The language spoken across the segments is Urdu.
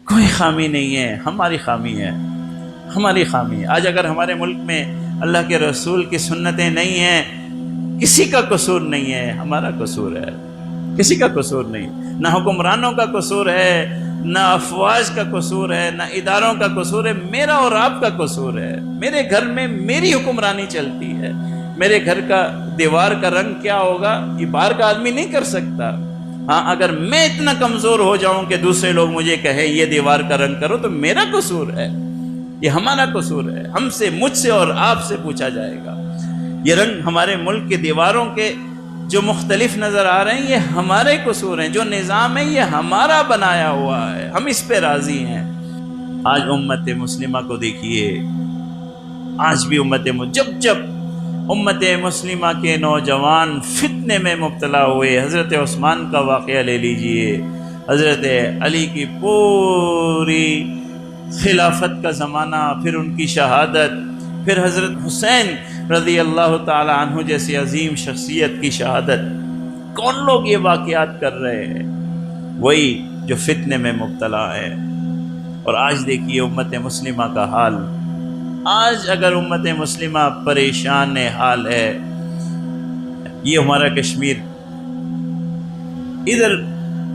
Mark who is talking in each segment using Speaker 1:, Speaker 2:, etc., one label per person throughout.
Speaker 1: کوئی خامی نہیں ہے، ہماری خامی ہے، ہماری خامی ہے۔ آج اگر ہمارے ملک میں اللہ کے رسول کی سنتیں نہیں ہیں، کسی کا قصور نہیں ہے، ہمارا قصور ہے، کسی کا قصور نہیں۔ نہ حکمرانوں کا قصور ہے، نہ افواج کا قصور ہے، نہ اداروں کا قصور ہے، میرا اور آپ کا قصور ہے۔ میرے گھر میں میری حکمرانی چلتی ہے، میرے گھر کا دیوار کا رنگ کیا ہوگا یہ باہر کا آدمی نہیں کر سکتا۔ ہاں اگر میں اتنا کمزور ہو جاؤں کہ دوسرے لوگ مجھے کہیں یہ دیوار کا رنگ کرو تو میرا قصور ہے، یہ ہمارا قصور ہے، ہم سے، مجھ سے اور آپ سے پوچھا جائے گا۔ یہ رنگ ہمارے ملک کے دیواروں کے جو مختلف نظر آ رہے ہیں یہ ہمارے قصور ہیں، جو نظام ہے یہ ہمارا بنایا ہوا ہے، ہم اس پہ راضی ہیں۔ آج امت مسلمہ کو دیکھیے، آج بھی جب امت مسلمہ کے نوجوان فتنے میں مبتلا ہوئے، حضرت عثمان کا واقعہ لے لیجئے، حضرت علی کی پوری خلافت کا زمانہ، پھر ان کی شہادت، پھر حضرت حسین رضی اللہ تعالی عنہ جیسی عظیم شخصیت کی شہادت، کون لوگ یہ واقعات کر رہے ہیں؟ وہی جو فتنے میں مبتلا ہے۔ اور آج دیکھیے امت مسلمہ کا حال، آج اگر امت مسلمہ پریشان حال ہے، یہ ہمارا کشمیر، ادھر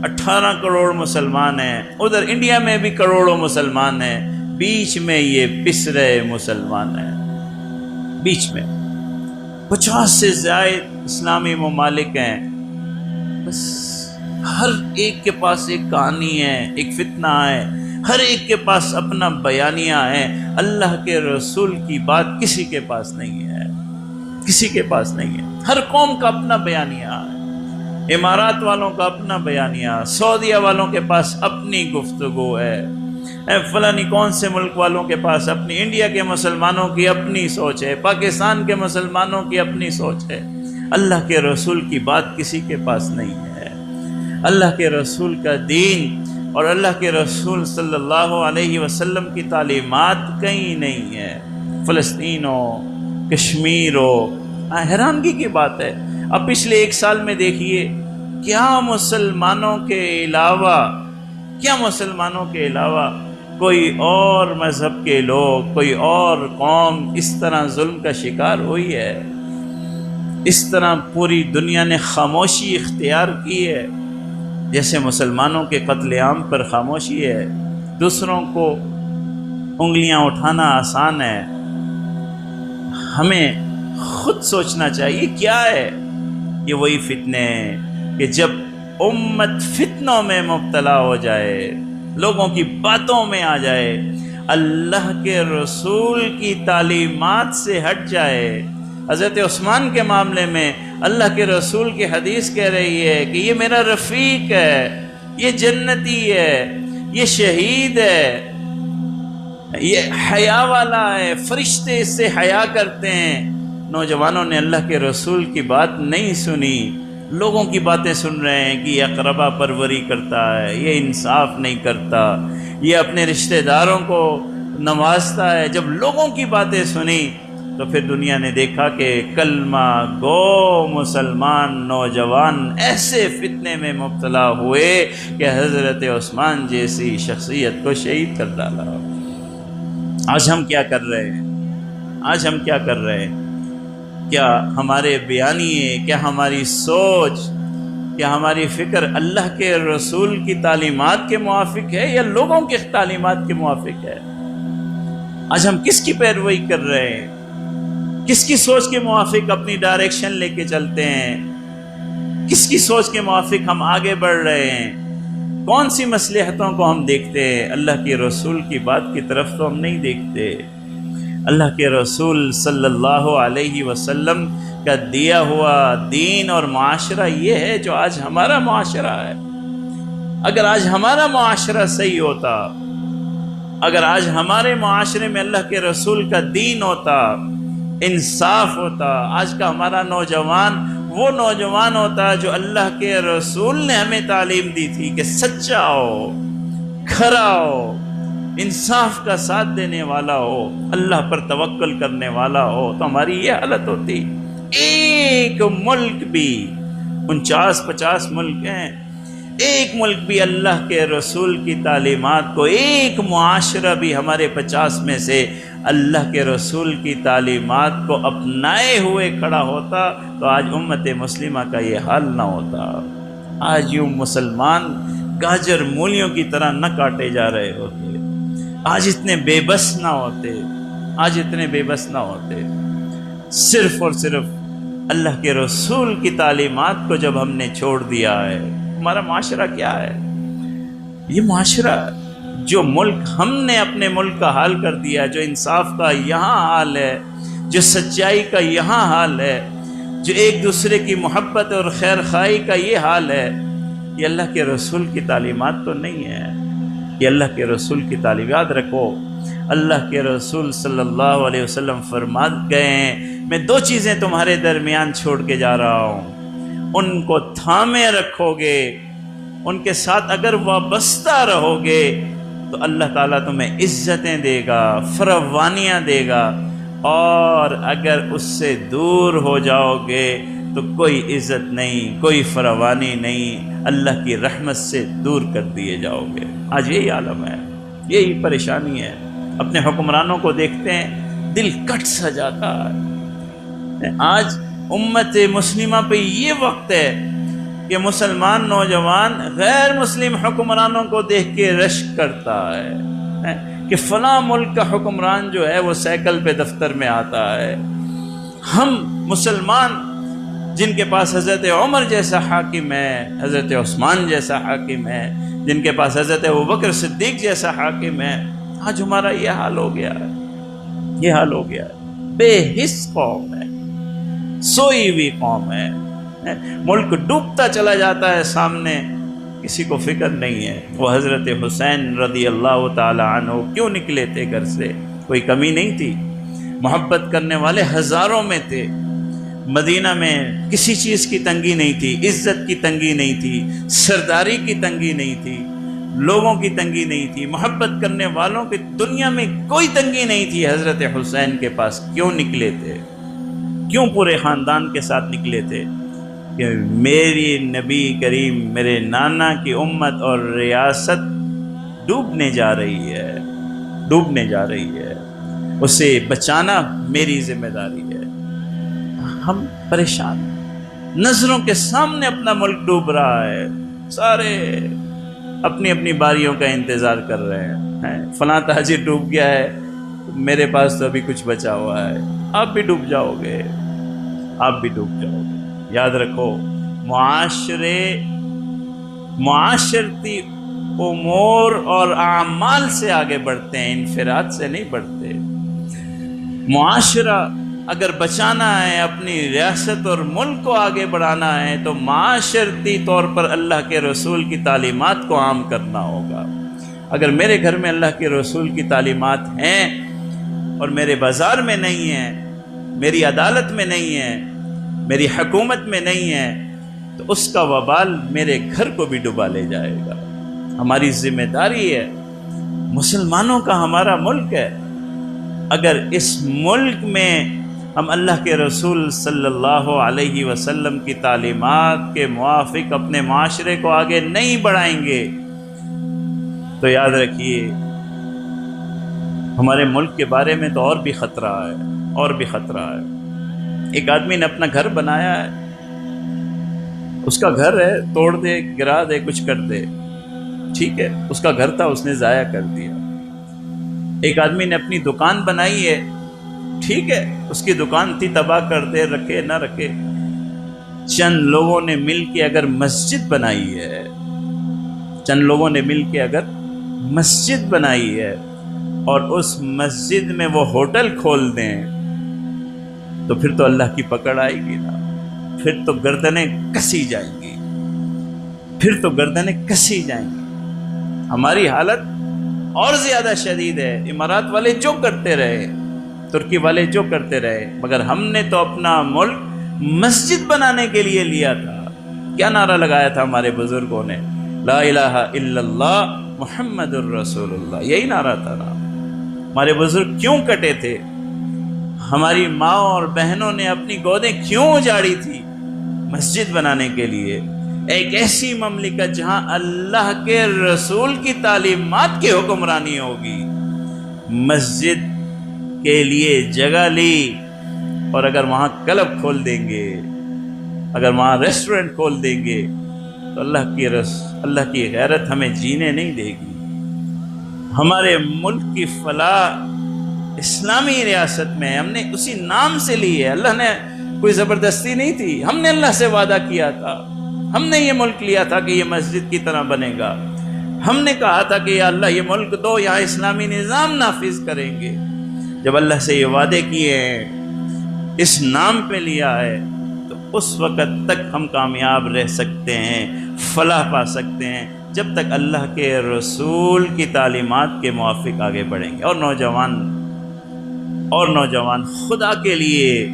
Speaker 1: 18 کروڑ مسلمان ہیں، ادھر انڈیا میں بھی کروڑوں مسلمان ہیں، بیچ میں یہ پسرے مسلمان ہیں، بیچ میں 50 سے زائد اسلامی ممالک ہیں، بس ہر ایک کے پاس ایک کہانی ہے، ایک فتنہ ہے، ہر ایک کے پاس اپنا بیانیہ ہے۔ اللہ کے رسول کی بات کسی کے پاس نہیں ہے، کسی کے پاس نہیں ہے۔ ہر قوم کا اپنا بیانیہ ہے، امارات والوں کا اپنا بیانیہ، سعودیہ والوں کے پاس اپنی گفتگو ہے، فلانی کون سے ملک والوں کے پاس اپنی، انڈیا کے مسلمانوں کی اپنی سوچ ہے، پاکستان کے مسلمانوں کی اپنی سوچ ہے۔ اللہ کے رسول کی بات کسی کے پاس نہیں ہے۔ اللہ کے رسول کا دین اور اللہ کے رسول صلی اللہ علیہ وسلم کی تعلیمات کہیں نہیں ہے۔ فلسطین ہو، کشمیر ہو، حیرانگی کی بات ہے۔ اب پچھلے 1 سال میں دیکھیے کیا مسلمانوں کے علاوہ کوئی اور مذہب کے لوگ، کوئی اور قوم اس طرح ظلم کا شکار ہوئی ہے، اس طرح پوری دنیا نے خاموشی اختیار کی ہے، جیسے مسلمانوں کے قتل عام پر خاموشی ہے۔ دوسروں کو انگلیاں اٹھانا آسان ہے، ہمیں خود سوچنا چاہیے کیا ہے۔ یہ وہی فتنے ہیں کہ جب امت فتنوں میں مبتلا ہو جائے، لوگوں کی باتوں میں آ جائے، اللہ کے رسول کی تعلیمات سے ہٹ جائے۔ حضرت عثمان کے معاملے میں اللہ کے رسول کی حدیث کہہ رہی ہے کہ یہ میرا رفیق ہے، یہ جنتی ہے، یہ شہید ہے، یہ حیا والا ہے، فرشتے اس سے حیا کرتے ہیں۔ نوجوانوں نے اللہ کے رسول کی بات نہیں سنی، لوگوں کی باتیں سن رہے ہیں کہ یہ اقربا پروری کرتا ہے، یہ انصاف نہیں کرتا، یہ اپنے رشتہ داروں کو نوازتا ہے۔ جب لوگوں کی باتیں سنی تو پھر دنیا نے دیکھا کہ کلمہ گو مسلمان نوجوان ایسے فتنے میں مبتلا ہوئے کہ حضرت عثمان جیسی شخصیت کو شہید کر ڈالا۔ آج ہم کیا کر رہے ہیں؟ کیا ہمارے بیانیے، کیا ہماری سوچ، کیا ہماری فکر اللہ کے رسول کی تعلیمات کے موافق ہے یا لوگوں کی تعلیمات کے موافق ہے؟ آج ہم کس کی پیروی کر رہے ہیں؟ کس کی سوچ کے موافق اپنی ڈائریکشن لے کے چلتے ہیں؟ کس کی سوچ کے موافق ہم آگے بڑھ رہے ہیں؟ کون سی مصلحتوں کو ہم دیکھتے ہیں؟ اللہ کے رسول کی بات کی طرف تو ہم نہیں دیکھتے۔ اللہ کے رسول صلی اللہ علیہ وسلم کا دیا ہوا دین اور معاشرہ یہ ہے جو آج ہمارا معاشرہ ہے۔ اگر آج ہمارا معاشرہ صحیح ہوتا، اگر آج ہمارے معاشرے میں اللہ کے رسول کا دین ہوتا، انصاف ہوتا، آج کا ہمارا نوجوان وہ نوجوان ہوتا جو اللہ کے رسول نے ہمیں تعلیم دی تھی کہ سچا ہو، کھرا ہو، انصاف کا ساتھ دینے والا ہو، اللہ پر توکل کرنے والا ہو، تو ہماری یہ حالت ہوتی۔ ایک ملک بھی، 49-50 ملک ہیں، ایک ملک بھی اللہ کے رسول کی تعلیمات کو، ایک معاشرہ بھی ہمارے 50 میں سے اللہ کے رسول کی تعلیمات کو اپنائے ہوئے کھڑا ہوتا تو آج امت مسلمہ کا یہ حال نہ ہوتا۔ آج یوں مسلمان گاجر مولیوں کی طرح نہ کاٹے جا رہے ہوتے، آج اتنے بے بس نہ ہوتے، آج اتنے بے بس نہ ہوتے۔ صرف اور صرف اللہ کے رسول کی تعلیمات کو جب ہم نے چھوڑ دیا ہے، ہمارا معاشرہ کیا ہے؟ یہ معاشرہ جو ملک ہم نے اپنے ملک کا حال کر دیا، جو انصاف کا یہاں حال ہے، جو سچائی کا یہاں حال ہے، جو ایک دوسرے کی محبت اور خیر خواہی کا یہ حال ہے، یہ اللہ کے رسول کی تعلیمات تو نہیں ہے۔ یہ اللہ کے رسول کی تعلیم، یاد رکھو اللہ کے رسول صلی اللہ علیہ وسلم فرما گئے ہیں، میں 2 چیزیں تمہارے درمیان چھوڑ کے جا رہا ہوں، ان کو تھامے رکھو گے، ان کے ساتھ اگر وابستہ رہو گے تو اللہ تعالیٰ تمہیں عزتیں دے گا، فراوانیاں دے گا، اور اگر اس سے دور ہو جاؤ گے تو کوئی عزت نہیں، کوئی فراوانی نہیں، اللہ کی رحمت سے دور کر دیے جاؤ گے۔ آج یہی عالم ہے، یہی پریشانی ہے۔ اپنے حکمرانوں کو دیکھتے ہیں دل کٹ سا جاتا ہے۔ آج امت مسلمہ پہ یہ وقت ہے کہ مسلمان نوجوان غیر مسلم حکمرانوں کو دیکھ کے رشک کرتا ہے کہ فلاں ملک کا حکمران جو ہے وہ سائیکل پہ دفتر میں آتا ہے۔ ہم مسلمان جن کے پاس حضرت عمر جیسا حاکم ہے، حضرت عثمان جیسا حاکم ہے، جن کے پاس حضرت ابوبکر صدیق جیسا حاکم ہے، آج ہمارا یہ حال ہو گیا ہے، یہ حال ہو گیا ہے۔ بے حس قوم ہے، سوئی ہوئی قوم ہے، ملک ڈوبتا چلا جاتا ہے سامنے، کسی کو فکر نہیں ہے۔ وہ حضرت حسین رضی اللہ تعالی عنہ کیوں نکلے تھے گھر سے؟ کوئی کمی نہیں تھی، محبت کرنے والے ہزاروں میں تھے، مدینہ میں کسی چیز کی تنگی نہیں تھی، عزت کی تنگی نہیں تھی، سرداری کی تنگی نہیں تھی، لوگوں کی تنگی نہیں تھی، محبت کرنے والوں کی دنیا میں کوئی تنگی نہیں تھی۔ حضرت حسین کے پاس کیوں نکلے تھے؟ کیوں پورے خاندان کے ساتھ نکلے تھے؟ کہ میری نبی کریم، میرے نانا کی امت اور ریاست ڈوبنے جا رہی ہے، ڈوبنے جا رہی ہے، اسے بچانا میری ذمہ داری ہے۔ ہم پریشان ہیں، نظروں کے سامنے اپنا ملک ڈوب رہا ہے، سارے اپنی اپنی باریوں کا انتظار کر رہے ہیں۔ فلاں تاجر ڈوب گیا ہے، میرے پاس تو ابھی کچھ بچا ہوا ہے، آپ بھی ڈوب جاؤ گے، آپ بھی ڈوب جاؤ گے۔ یاد رکھو معاشرتی امور اور اعمال سے آگے بڑھتے ہیں، انفراد سے نہیں بڑھتے۔ معاشرہ اگر بچانا ہے، اپنی ریاست اور ملک کو آگے بڑھانا ہے تو معاشرتی طور پر اللہ کے رسول کی تعلیمات کو عام کرنا ہوگا۔ اگر میرے گھر میں اللہ کے رسول کی تعلیمات ہیں اور میرے بازار میں نہیں ہیں، میری عدالت میں نہیں ہیں، میری حکومت میں نہیں ہے، تو اس کا وبال میرے گھر کو بھی ڈبا لے جائے گا۔ ہماری ذمہ داری ہے، مسلمانوں کا ہمارا ملک ہے، اگر اس ملک میں ہم اللہ کے رسول صلی اللہ علیہ وسلم کی تعلیمات کے موافق اپنے معاشرے کو آگے نہیں بڑھائیں گے تو یاد رکھیے ہمارے ملک کے بارے میں تو اور بھی خطرہ ہے، اور بھی خطرہ ہے۔ ایک آدمی نے اپنا گھر بنایا ہے، اس کا گھر ہے، توڑ دے، گرا دے، کچھ کر دے، ٹھیک ہے، اس کا گھر تھا، اس نے ضائع کر دیا۔ ایک آدمی نے اپنی دکان بنائی ہے، ٹھیک ہے، اس کی دکان تھی، تباہ کر دے، رکھے نہ رکھے۔ چند لوگوں نے مل کے اگر مسجد بنائی ہے، چند لوگوں نے مل کے اگر مسجد بنائی ہے اور اس مسجد میں وہ ہوٹل کھول دیں تو پھر تو اللہ کی پکڑ آئے گی نا، پھر تو گردنیں کسی جائیں گی، پھر تو گردنیں کسی جائیں گی۔ ہماری حالت اور زیادہ شدید ہے۔ امارات والے جو کرتے رہے، ترکی والے جو کرتے رہے، مگر ہم نے تو اپنا ملک مسجد بنانے کے لیے لیا تھا۔ کیا نعرہ لگایا تھا ہمارے بزرگوں نے؟ لا الہ الا اللہ محمد الرسول اللہ، یہی نعرہ تھا نا۔ ہمارے بزرگ کیوں کٹے تھے؟ ہماری ماں اور بہنوں نے اپنی گودیں کیوں اجاڑی تھی؟ مسجد بنانے کے لیے۔ ایک ایسی مملکت جہاں اللہ کے رسول کی تعلیمات کی حکمرانی ہوگی۔ مسجد کے لیے جگہ لی، اور اگر وہاں کلب کھول دیں گے، اگر وہاں ریسٹورنٹ کھول دیں گے، تو اللہ کی غیرت ہمیں جینے نہیں دے گی۔ ہمارے ملک کی فلاح اسلامی ریاست میں ہم نے اسی نام سے لی ہے، اللہ نے کوئی زبردستی نہیں تھی، ہم نے اللہ سے وعدہ کیا تھا، ہم نے یہ ملک لیا تھا کہ یہ مسجد کی طرح بنے گا، ہم نے کہا تھا کہ یا اللہ یہ ملک دو، یہاں اسلامی نظام نافذ کریں گے۔ جب اللہ سے یہ وعدے کیے ہیں، اس نام پہ لیا ہے، تو اس وقت تک ہم کامیاب رہ سکتے ہیں، فلاح پا سکتے ہیں، جب تک اللہ کے رسول کی تعلیمات کے موافق آگے بڑھیں گے۔ اور نوجوان خدا کے لیے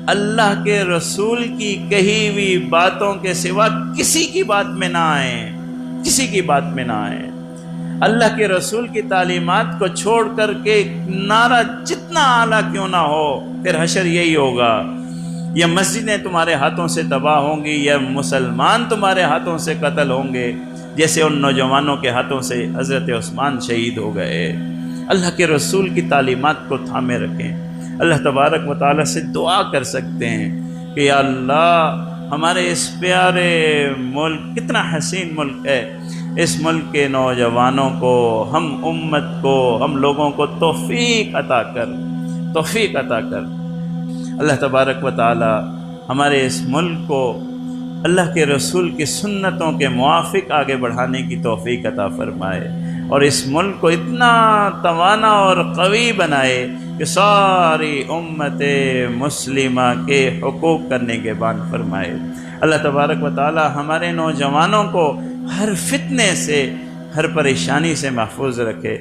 Speaker 1: اللہ کے رسول کی کہی ہوئی باتوں کے سوا کسی کی بات میں نہ آئیں، کسی کی بات میں نہ آئیں۔ اللہ کے رسول کی تعلیمات کو چھوڑ کر کے نعرہ جتنا اعلیٰ کیوں نہ ہو، پھر حشر یہی ہوگا، یا مسجدیں تمہارے ہاتھوں سے تباہ ہوں گی، یا مسلمان تمہارے ہاتھوں سے قتل ہوں گے، جیسے ان نوجوانوں کے ہاتھوں سے حضرت عثمان شہید ہو گئے۔ اللہ کے رسول کی تعلیمات کو تھامے رکھیں۔ اللہ تبارک و تعالیٰ سے دعا کر سکتے ہیں کہ یا اللہ ہمارے اس پیارے ملک، کتنا حسین ملک ہے، اس ملک کے نوجوانوں کو، ہم امت کو، ہم لوگوں کو توفیق عطا کر، توفیق عطا کر۔ اللہ تبارک و تعالیٰ ہمارے اس ملک کو اللہ کے رسول کی سنتوں کے موافق آگے بڑھانے کی توفیق عطا فرمائے، اور اس ملک کو اتنا توانا اور قوی بنائے کہ ساری امت مسلمہ کے حقوق کرنے کے بعد فرمائے۔ اللہ تبارک و تعالی ہمارے نوجوانوں کو ہر فتنے سے، ہر پریشانی سے محفوظ رکھے۔